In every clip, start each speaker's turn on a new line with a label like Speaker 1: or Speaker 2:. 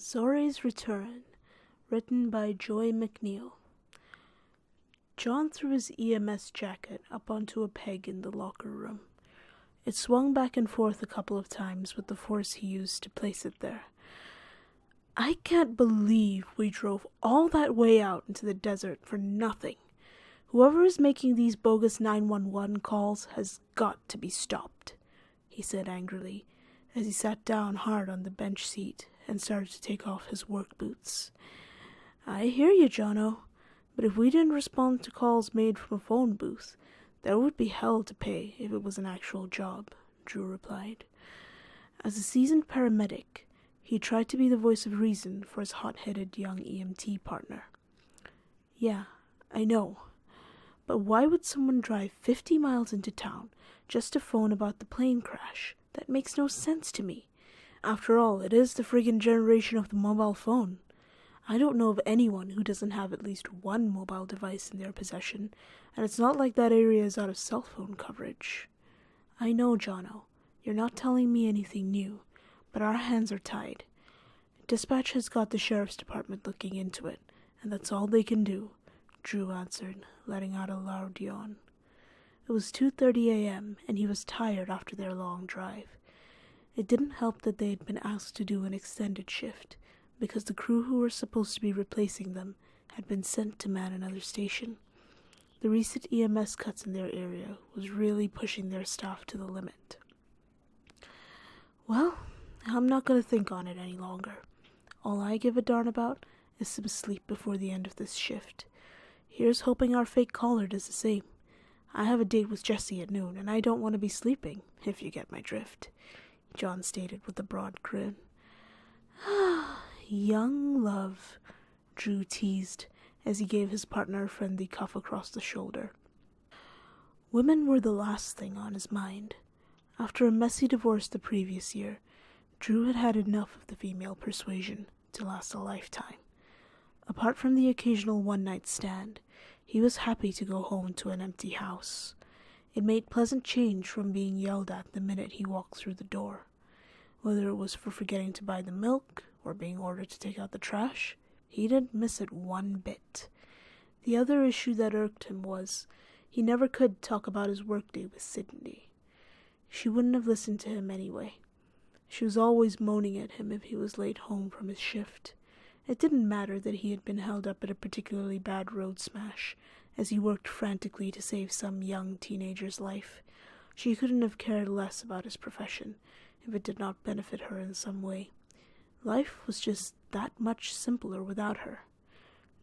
Speaker 1: Zorae's Return, written by Joy McNeil. John threw his EMS jacket up onto a peg in the locker room. It swung back and forth a couple of times with the force he used to place it there. I can't believe we drove all that way out into the desert for nothing. Whoever is making these bogus 911 calls has got to be stopped, he said angrily, as he sat down hard on the bench seat and started to take off his work boots. I hear you, Jono, but if we didn't respond to calls made from a phone booth, there would be hell to pay if it was an actual job, Drew replied. As a seasoned paramedic, he tried to be the voice of reason for his hot-headed young EMT partner. Yeah, I know. But why would someone drive 50 miles into town just to phone about the plane crash? That makes no sense to me. After all, it is the friggin' generation of the mobile phone. I don't know of anyone who doesn't have at least one mobile device in their possession, and it's not like that area is out of cell phone coverage. I know, Jono, you're not telling me anything new, but our hands are tied. Dispatch has got the sheriff's department looking into it, and that's all they can do, Drew answered, letting out a loud yawn. It was 2:30 a.m., and he was tired after their long drive. It didn't help that they had been asked to do an extended shift, because the crew who were supposed to be replacing them had been sent to man another station. The recent EMS cuts in their area was really pushing their staff to the limit. Well, I'm not going to think on it any longer. All I give a darn about is some sleep before the end of this shift. Here's hoping our fake caller does the same. I have a date with Jessie at noon, and I don't want to be sleeping, if you get my drift, John stated with a broad grin. Young love, Drew teased as he gave his partner a friendly cuff across the shoulder. Women were the last thing on his mind. After a messy divorce the previous year, Drew had had enough of the female persuasion to last a lifetime. Apart from the occasional one-night stand, he was happy to go home to an empty house. It made pleasant change from being yelled at the minute he walked through the door. Whether it was for forgetting to buy the milk or being ordered to take out the trash, he didn't miss it one bit. The other issue that irked him was he never could talk about his workday with Sydney. She wouldn't have listened to him anyway. She was always moaning at him if he was late home from his shift. It didn't matter that he had been held up at a particularly bad road smash, as he worked frantically to save some young teenager's life. She couldn't have cared less about his profession if it did not benefit her in some way. Life was just that much simpler without her.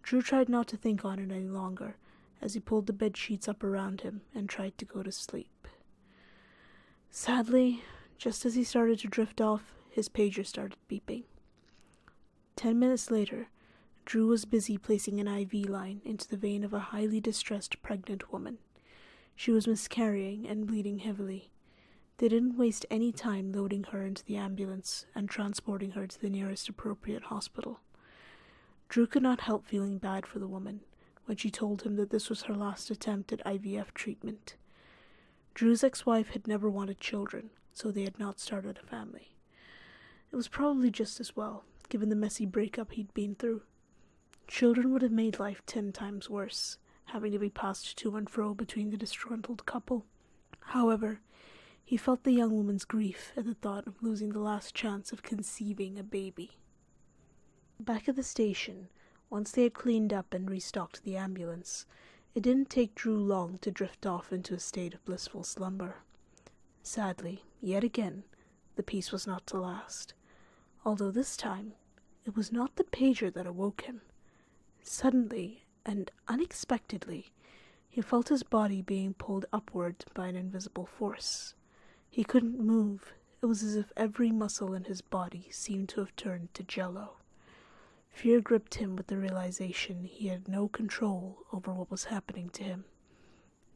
Speaker 1: Drew tried not to think on it any longer, as he pulled the bed sheets up around him and tried to go to sleep. Sadly, just as he started to drift off, his pager started beeping. 10 minutes later, Drew was busy placing an IV line into the vein of a highly distressed pregnant woman. She was miscarrying and bleeding heavily. They didn't waste any time loading her into the ambulance and transporting her to the nearest appropriate hospital. Drew could not help feeling bad for the woman when she told him that this was her last attempt at IVF treatment. Drew's ex-wife had never wanted children, so they had not started a family. It was probably just as well, given the messy breakup he'd been through. Children would have made life 10 times worse, having to be passed to and fro between the disgruntled couple. However, he felt the young woman's grief at the thought of losing the last chance of conceiving a baby. Back at the station, once they had cleaned up and restocked the ambulance, it didn't take Drew long to drift off into a state of blissful slumber. Sadly, yet again, the peace was not to last. Although this time, it was not the pager that awoke him. Suddenly, and unexpectedly, he felt his body being pulled upward by an invisible force. He couldn't move. It was as if every muscle in his body seemed to have turned to jello. Fear gripped him with the realization he had no control over what was happening to him.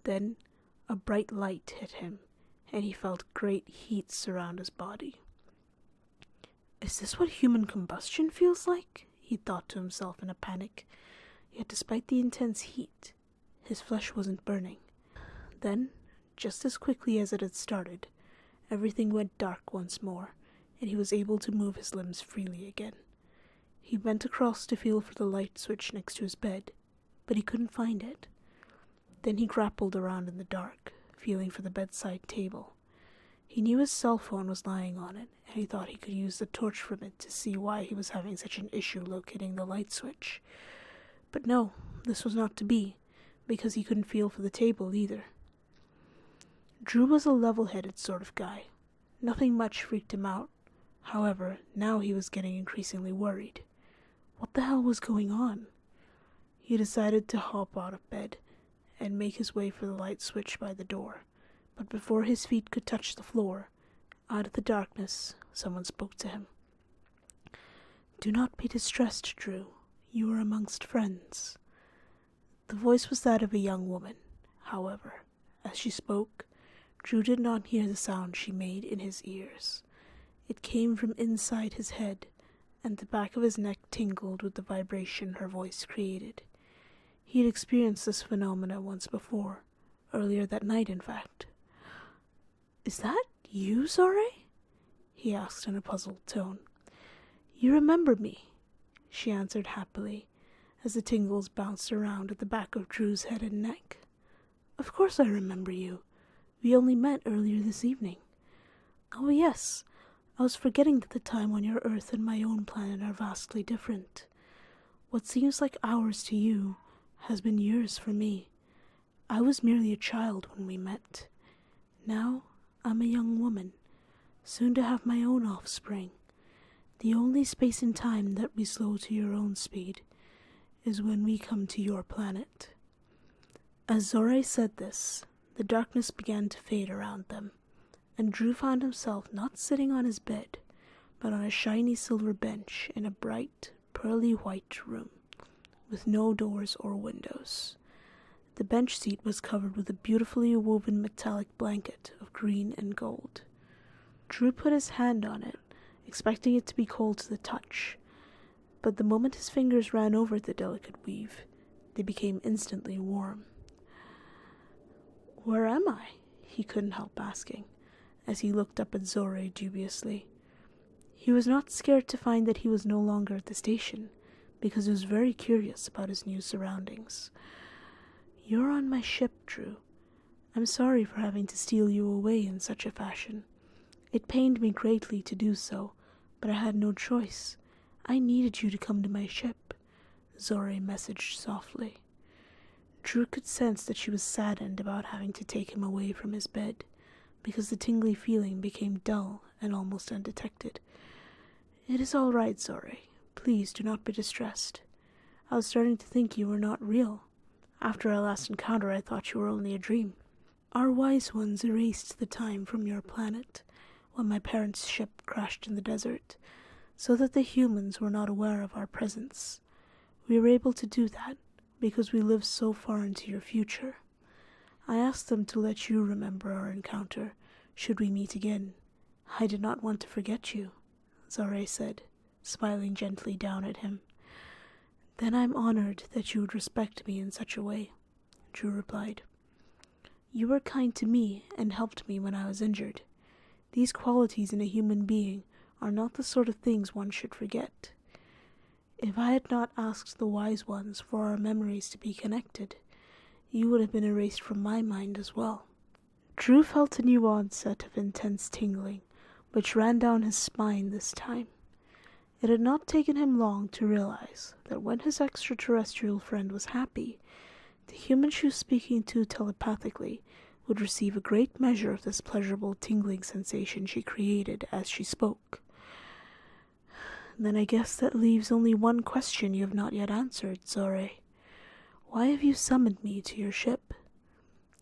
Speaker 1: Then, a bright light hit him, and he felt great heat surround his body. Is this what human combustion feels like? He thought to himself in a panic. Yet despite the intense heat, his flesh wasn't burning. Then, just as quickly as it had started, everything went dark once more, and he was able to move his limbs freely again. He bent across to feel for the light switch next to his bed, but he couldn't find it. Then he grappled around in the dark, feeling for the bedside table. He knew his cell phone was lying on it, and he thought he could use the torch from it to see why he was having such an issue locating the light switch. But no, this was not to be, because he couldn't feel for the table either. Drew was a level-headed sort of guy. Nothing much freaked him out. However, now he was getting increasingly worried. What the hell was going on? He decided to hop out of bed and make his way for the light switch by the door. But before his feet could touch the floor, out of the darkness, someone spoke to him. "Do not be distressed, Drew. You are amongst friends." The voice was that of a young woman. However, as she spoke, Drew did not hear the sound she made in his ears. It came from inside his head, and the back of his neck tingled with the vibration her voice created. He had experienced this phenomena once before, earlier that night in fact. "Is that you, Zorae?" he asked in a puzzled tone. "You remember me," she answered happily, as the tingles bounced around at the back of Drew's head and neck. "Of course I remember you. We only met earlier this evening." "Oh yes, I was forgetting that the time on your Earth and my own planet are vastly different. What seems like hours to you has been years for me. I was merely a child when we met. Now I'm a young woman, soon to have my own offspring. The only space and time that we slow to your own speed is when we come to your planet." As Zorae said this, the darkness began to fade around them, and Drew found himself not sitting on his bed, but on a shiny silver bench in a bright, pearly white room, with no doors or windows. The bench seat was covered with a beautifully woven metallic blanket of green and gold. Drew put his hand on it, expecting it to be cold to the touch, but the moment his fingers ran over the delicate weave, they became instantly warm. "Where am I?" he couldn't help asking, as he looked up at Zorae dubiously. He was not scared to find that he was no longer at the station, because he was very curious about his new surroundings. "You're on my ship, Drew. I'm sorry for having to steal you away in such a fashion. It pained me greatly to do so, but I had no choice. I needed you to come to my ship," Zorae messaged softly. Drew could sense that she was saddened about having to take him away from his bed, because the tingly feeling became dull and almost undetected. "It is all right, Zorae. Please do not be distressed. I was starting to think you were not real. After our last encounter, I thought you were only a dream. Our wise ones erased the time from your planet when my parents' ship crashed in the desert, so that the humans were not aware of our presence. We were able to do that because we lived so far into your future. I asked them to let you remember our encounter, should we meet again. I did not want to forget you," Zorae said, smiling gently down at him. "Then I'm honored that you would respect me in such a way," Drew replied. "You were kind to me and helped me when I was injured. These qualities in a human being are not the sort of things one should forget. If I had not asked the wise ones for our memories to be connected, you would have been erased from my mind as well." Drew felt a new onset of intense tingling, which ran down his spine this time. It had not taken him long to realize that when his extraterrestrial friend was happy, the human she was speaking to telepathically would receive a great measure of this pleasurable tingling sensation she created as she spoke. "Then I guess that leaves only one question you have not yet answered, Zorae. Why have you summoned me to your ship?"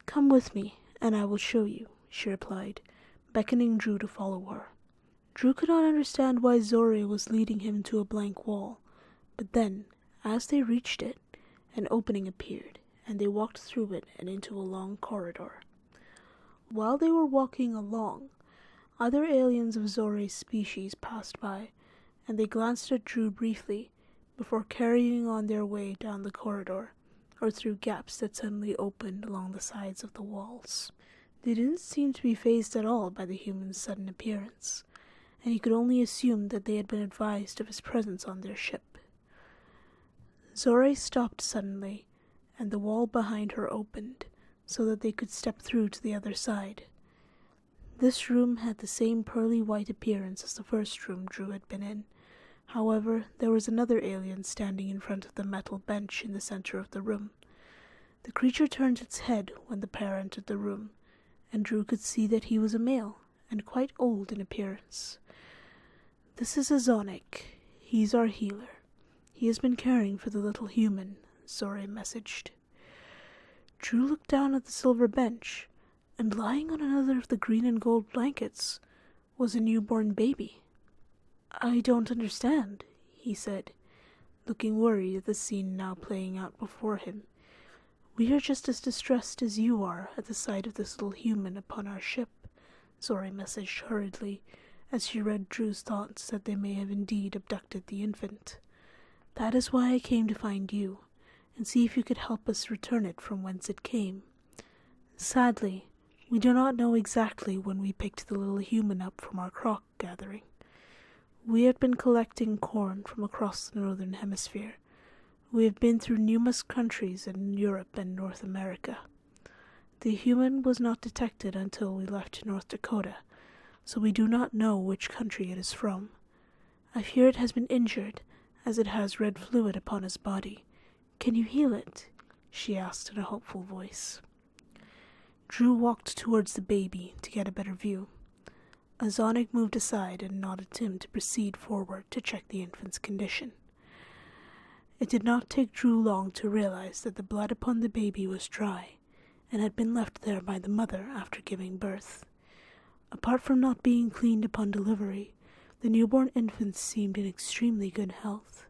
Speaker 1: "Come with me, and I will show you," she replied, beckoning Drew to follow her. Drew could not understand why Zorae was leading him to a blank wall, but then, as they reached it, an opening appeared, and they walked through it and into a long corridor. While they were walking along, other aliens of Zorae's species passed by, and they glanced at Drew briefly before carrying on their way down the corridor, or through gaps that suddenly opened along the sides of the walls. They didn't seem to be fazed at all by the human's sudden appearance, and he could only assume that they had been advised of his presence on their ship. Zorae stopped suddenly, and the wall behind her opened, so that they could step through to the other side. This room had the same pearly white appearance as the first room Drew had been in. However, there was another alien standing in front of the metal bench in the center of the room. The creature turned its head when the pair entered the room, and Drew could see that he was a male, and quite old in appearance. "This is Azonic. He's our healer. He has been caring for the little human," Zorae messaged. Drew looked down at the silver bench, and lying on another of the green and gold blankets was a newborn baby. "I don't understand," he said, looking worried at the scene now playing out before him. "We are just as distressed as you are at the sight of this little human upon our ship," Zorae messaged hurriedly, as she read Drew's thoughts that they may have indeed abducted the infant. "That is why I came to find you, and see if you could help us return it from whence it came. Sadly, we do not know exactly when we picked the little human up from our croc gathering. We had been collecting corn from across the northern hemisphere. We have been through numerous countries in Europe and North America. The human was not detected until we left North Dakota, so we do not know which country it is from. I fear it has been injured, as it has red fluid upon its body. Can you heal it?" she asked in a hopeful voice. Drew walked towards the baby to get a better view. Azonic moved aside and nodded to him to proceed forward to check the infant's condition. It did not take Drew long to realize that the blood upon the baby was dry, and had been left there by the mother after giving birth. Apart from not being cleaned upon delivery, the newborn infant seemed in extremely good health.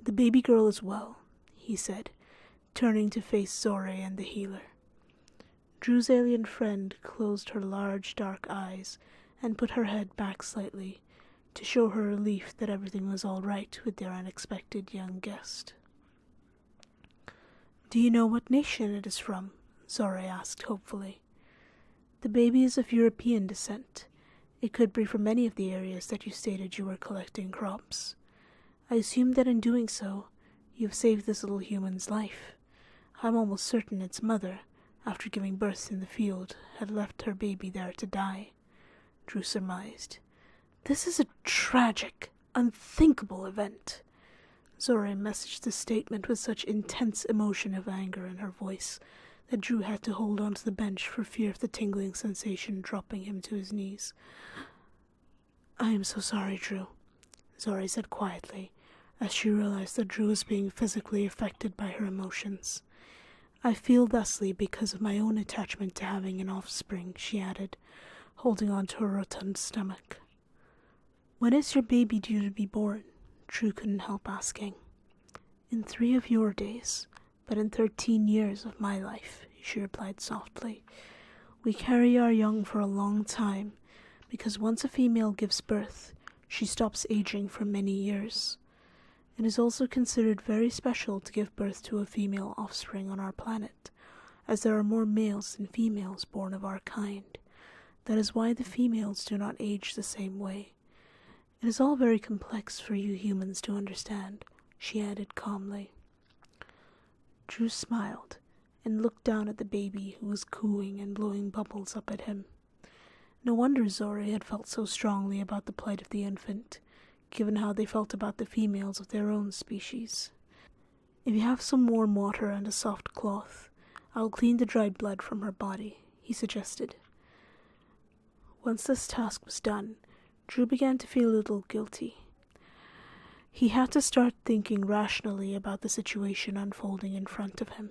Speaker 1: "The baby girl is well," he said, turning to face Zorae and the healer. Drew's alien friend closed her large dark eyes and put her head back slightly, to show her relief that everything was all right with their unexpected young guest. "Do you know what nation it is from?" Zorae asked hopefully. "The baby is of European descent. It could be from any of the areas that you stated you were collecting crops. I assume that in doing so, you have saved this little human's life. I'm almost certain its mother, after giving birth in the field, had left her baby there to die," Drew surmised. "This is a tragic, unthinkable event." Zorae messaged the statement with such intense emotion of anger in her voice that Drew had to hold onto the bench for fear of the tingling sensation dropping him to his knees. "I am so sorry, Drew," Zorae said quietly, as she realized that Drew was being physically affected by her emotions. "I feel thusly because of my own attachment to having an offspring," she added, holding on to her rotund stomach. "When is your baby due to be born?" Drew couldn't help asking. "In 3 of your days, but in 13 years of my life," she replied softly. "We carry our young for a long time, because once a female gives birth, she stops aging for many years. It is also considered very special to give birth to a female offspring on our planet, as there are more males than females born of our kind. That is why the females do not age the same way. It is all very complex for you humans to understand," she added calmly. Drew smiled and looked down at the baby who was cooing and blowing bubbles up at him. No wonder Zorae had felt so strongly about the plight of the infant, given how they felt about the females of their own species. "If you have some warm water and a soft cloth, I will clean the dried blood from her body," he suggested. Once this task was done, Drew began to feel a little guilty. He had to start thinking rationally about the situation unfolding in front of him.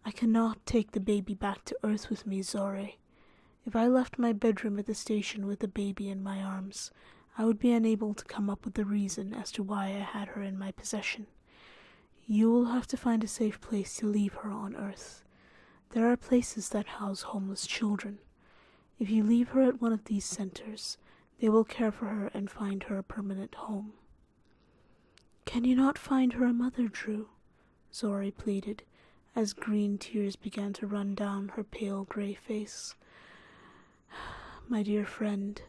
Speaker 1: "I cannot take the baby back to Earth with me, Zorae. If I left my bedroom at the station with the baby in my arms, I would be unable to come up with a reason as to why I had her in my possession. You will have to find a safe place to leave her on Earth. There are places that house homeless children. If you leave her at one of these centers, they will care for her and find her a permanent home." "Can you not find her a mother, Drew?" Zorae pleaded, as green tears began to run down her pale gray face. "My dear friend,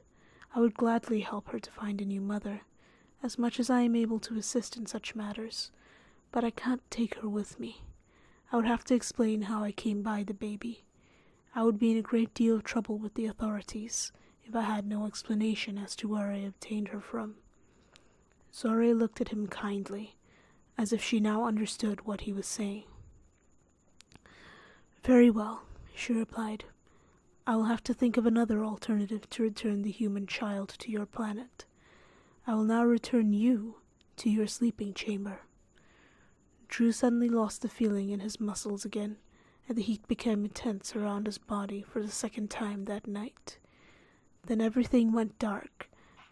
Speaker 1: I would gladly help her to find a new mother, as much as I am able to assist in such matters, but I can't take her with me. I would have to explain how I came by the baby. I would be in a great deal of trouble with the authorities if I had no explanation as to where I obtained her from. Zorae looked at him kindly, as if she now understood what he was saying. "Very well," she replied. "I will have to think of another alternative to return the human child to your planet. I will now return you to your sleeping chamber." Drew suddenly lost the feeling in his muscles again, and the heat became intense around his body for the second time that night. Then everything went dark,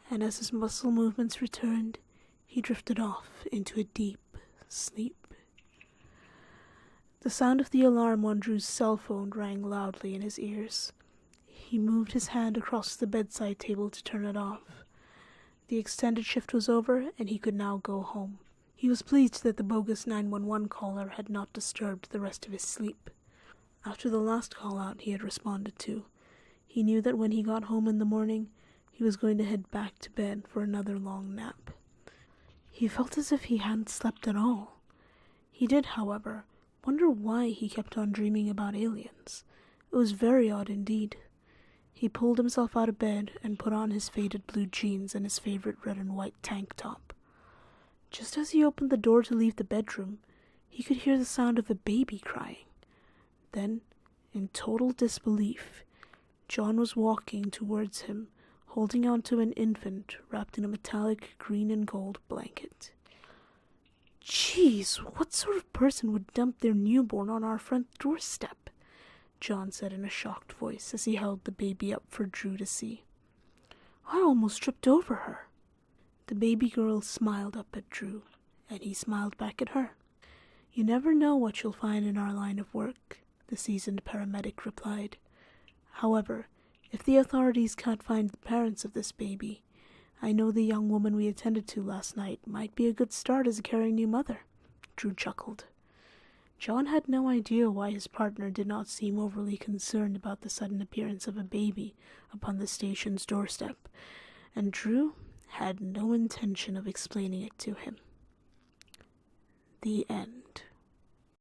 Speaker 1: and as his muscle movements returned, he drifted off into a deep sleep. The sound of the alarm on Drew's cell phone rang loudly in his ears. He moved his hand across the bedside table to turn it off. The extended shift was over, and he could now go home. He was pleased that the bogus 911 caller had not disturbed the rest of his sleep. After the last call-out he had responded to, he knew that when he got home in the morning, he was going to head back to bed for another long nap. He felt as if he hadn't slept at all. He did, however, wonder why he kept on dreaming about aliens. It was very odd indeed. He pulled himself out of bed and put on his faded blue jeans and his favorite red and white tank top. Just as he opened the door to leave the bedroom, he could hear the sound of a baby crying. Then, in total disbelief, John was walking towards him, holding onto an infant wrapped in a metallic green and gold blanket. "Jeez, what sort of person would dump their newborn on our front doorstep?" John said in a shocked voice as he held the baby up for Drew to see. "I almost tripped over her." The baby girl smiled up at Drew, and he smiled back at her. "You never know what you'll find in our line of work," the seasoned paramedic replied. "However, if the authorities can't find the parents of this baby, I know the young woman we attended to last night might be a good start as a caring new mother." Drew chuckled. John had no idea why his partner did not seem overly concerned about the sudden appearance of a baby upon the station's doorstep, and Drew had no intention of explaining it to him. The end.